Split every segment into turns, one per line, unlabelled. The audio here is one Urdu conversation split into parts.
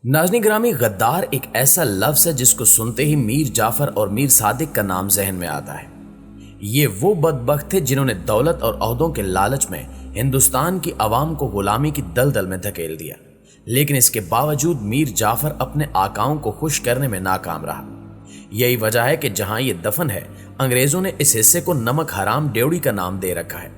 ناظرین گرامی، غدار ایک ایسا لفظ ہے جس کو سنتے ہی میر جعفر اور میر صادق کا نام ذہن میں آتا ہے۔ یہ وہ بدبخت تھے جنہوں نے دولت اور عہدوں کے لالچ میں ہندوستان کی عوام کو غلامی کی دلدل میں دھکیل دیا، لیکن اس کے باوجود میر جعفر اپنے آقاؤں کو خوش کرنے میں ناکام رہا۔ یہی وجہ ہے کہ جہاں یہ دفن ہے، انگریزوں نے اس حصے کو نمک حرام ڈیوڑی کا نام دے رکھا ہے۔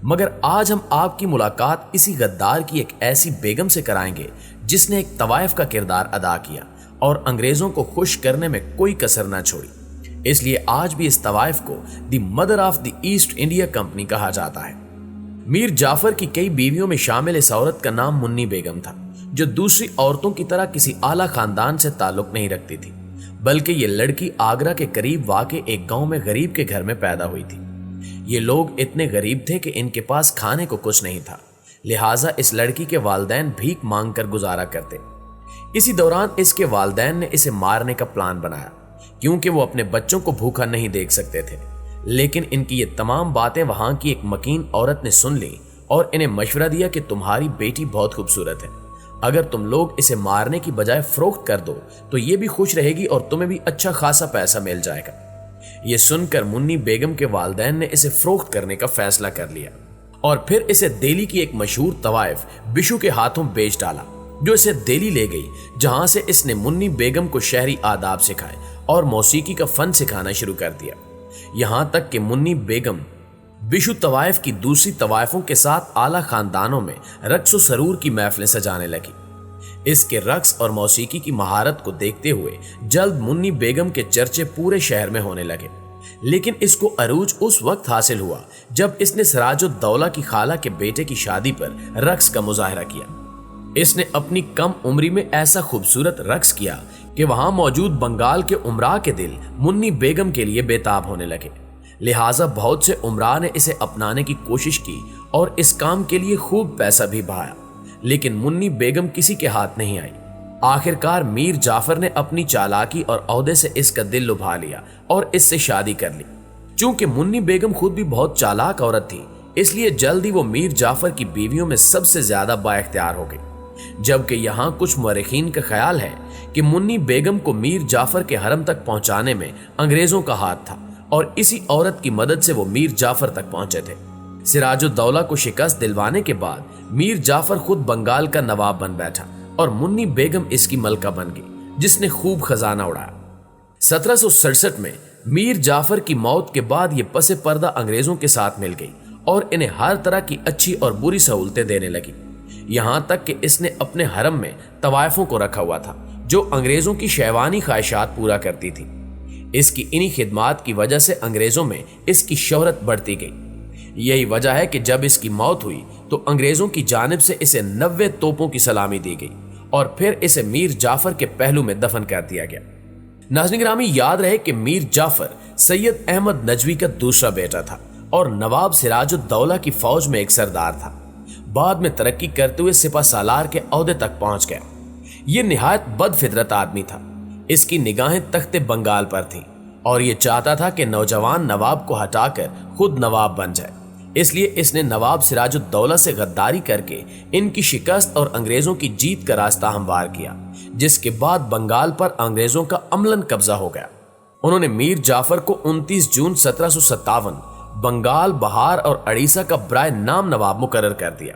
مگر آج ہم آپ کی ملاقات اسی غدار کی ایک ایسی بیگم سے کرائیں گے جس نے ایک طوائف کا کردار ادا کیا اور انگریزوں کو خوش کرنے میں کوئی کسر نہ چھوڑی۔ اس لیے آج بھی اس طوائف کو دی mother of the East India company کہا جاتا ہے۔ میر جعفر کی کئی بیویوں میں شامل اس عورت کا نام منی بیگم تھا، جو دوسری عورتوں کی طرح کسی اعلیٰ خاندان سے تعلق نہیں رکھتی تھی، بلکہ یہ لڑکی آگرہ کے قریب واقع ایک گاؤں میں غریب کے گھر میں پیدا ہوئی تھی۔ یہ لوگ اتنے غریب تھے کہ ان کے پاس کھانے کو کچھ نہیں تھا، لہٰذا اس لڑکی کے والدین بھیک مانگ کر گزارا کرتے۔ اسی دوران اس کے والدین نے اسے مارنے کا پلان بنایا، کیونکہ وہ اپنے بچوں کو بھوکا نہیں دیکھ سکتے تھے۔ لیکن ان کی یہ تمام باتیں وہاں کی ایک مکین عورت نے سن لی اور انہیں مشورہ دیا کہ تمہاری بیٹی بہت خوبصورت ہے، اگر تم لوگ اسے مارنے کی بجائے فروخت کر دو تو یہ بھی خوش رہے گی اور تمہیں بھی اچھا خاصا پیسہ مل جائے گا۔ یہ سن کر منی بیگم کے والدین نے اسے فروخت کرنے کا فیصلہ کر لیا اور پھر اسے دہلی کی ایک مشہور طوائف بشو کے ہاتھوں بیچ ڈالا، جو اسے دہلی لے گئی، جہاں سے اس نے منی بیگم کو شہری آداب سکھائے اور موسیقی کا فن سکھانا شروع کر دیا، یہاں تک کہ منی بیگم بشو طوائف کی دوسری طوائفوں کے ساتھ اعلیٰ خاندانوں میں رقص و سرور کی محفلیں سجانے لگی۔ اس کے رقص اور موسیقی کی مہارت کو دیکھتے ہوئے جلد منی بیگم کے چرچے پورے شہر میں ہونے لگے، لیکن اس کو عروج اس وقت حاصل ہوا جب اس نے سراج الدولہ کی خالہ کے بیٹے کی شادی پر رقص کا مظاہرہ کیا۔ اس نے اپنی کم عمری میں ایسا خوبصورت رقص کیا کہ وہاں موجود بنگال کے عمراء کے دل منی بیگم کے لیے بےتاب ہونے لگے، لہٰذا بہت سے عمراء نے اسے اپنانے کی کوشش کی اور اس کام کے لیے خوب پیسہ بھی بہایا، لیکن منی بیگم کسی کے ہاتھ نہیں آئی۔ آخر کار میر جعفر نے اپنی چالاکی اور عہدے سے اس کا دل لبھا لیا اور اس سے شادی کر لی۔ چونکہ منی بیگم خود بھی بہت چالاک عورت تھی، اس لیے جلدی وہ میر جعفر کی بیویوں میں سب سے زیادہ با اختیار ہو گئی، جبکہ یہاں کچھ مورخین کا خیال ہے کہ منی بیگم کو میر جعفر کے حرم تک پہنچانے میں انگریزوں کا ہاتھ تھا اور اسی عورت کی مدد سے وہ میر جعفر تک پہنچے تھے۔ سراج الدولہ کو شکست دلوانے کے بعد میر جعفر خود بنگال کا نواب بن بیٹھا اور منی بیگم اس کی ملکہ بن گئی، جس نے خوب خزانہ اڑایا۔ 1767 میں میر جعفر کی موت کے بعد یہ پس پردہ انگریزوں کے ساتھ مل گئی اور انہیں ہر طرح کی اچھی اور بری سہولتیں دینے لگی، یہاں تک کہ اس نے اپنے حرم میں طوائفوں کو رکھا ہوا تھا جو انگریزوں کی شہوانی خواہشات پورا کرتی تھی۔ اس کی انہی خدمات کی وجہ سے انگریزوں میں اس کی شہرت بڑھتی گئی۔ یہی وجہ ہے کہ جب اس کی موت ہوئی تو انگریزوں کی جانب سے اسے 90 توپوں کی سلامی دی گئی اور پھر اسے میر جعفر کے پہلو میں دفن کر دیا گیا۔ ناظرین گرامی، یاد رہے کہ میر جعفر سید احمد نجوی کا دوسرا بیٹا تھا اور نواب سراج الدولہ کی فوج میں ایک سردار تھا۔ بعد میں ترقی کرتے ہوئے سپہ سالار کے عہدے تک پہنچ گیا۔ یہ نہایت بد فطرت آدمی تھا، اس کی نگاہیں تخت بنگال پر تھیں اور یہ چاہتا تھا کہ نوجوان نواب کو ہٹا کر خود نواب بن جائے، اس لیے اس نے نواب سراج الدولہ سے غداری کر کے ان کی شکست اور انگریزوں کی جیت کا راستہ ہموار کیا، جس کے بعد بنگال پر انگریزوں کا عملاً قبضہ ہو گیا۔ انہوں نے میر جعفر کو 29 جون 1757 بنگال، بہار اور اڑیسہ کا برائے نام نواب مقرر کر دیا۔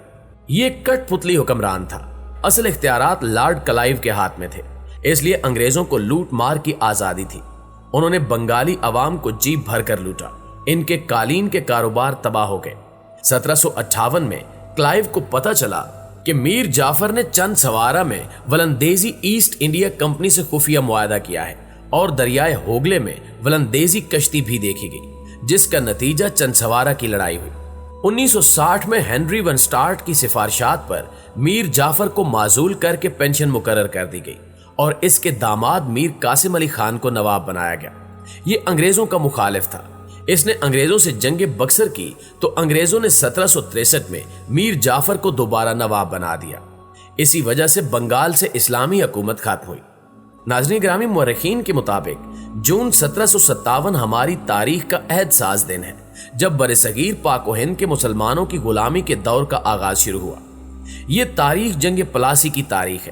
یہ ایک کٹ پتلی حکمران تھا، اصل اختیارات لارڈ کلائیو کے ہاتھ میں تھے، اس لیے انگریزوں کو لوٹ مار کی آزادی تھی۔ انہوں نے بنگالی عوام کو جی بھر کر لوٹا، ان کے قالین کے کاروبار تباہ ہو گئے۔ 1758 میں کلائیو کو پتہ چلا کہ میر جعفر نے چند سوارہ میں ولندیزی ایسٹ انڈیا کمپنی سے خفیہ معاہدہ کیا ہے اور دریائے ہوگلے میں ولندیزی کشتی بھی دیکھی گئی، جس کا نتیجہ چند سوارہ کی لڑائی ہوئی۔ 1960 میں ہنری ون سٹارٹ کی سفارشات پر میر جعفر کو معزول کر کے پینشن مقرر کر دی گئی اور اس کے داماد میر قاسم علی خان کو نواب بنایا گیا۔ یہ انگریزوں کا مخالف تھا، اس نے انگریزوں سے جنگ بکسر کی تو انگریزوں نے 1763 میں میر جعفر کو دوبارہ نواب بنا دیا۔ اسی وجہ سے بنگال سے اسلامی حکومت ختم ہوئی۔ ناظرین گرامی، مورخین کے مطابق جون 1757 ہماری تاریخ کا عہد ساز دن ہے، جب برصغیر پاک و ہند کے مسلمانوں کی غلامی کے دور کا آغاز شروع ہوا۔ یہ تاریخ جنگ پلاسی کی تاریخ ہے،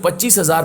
25,000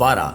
12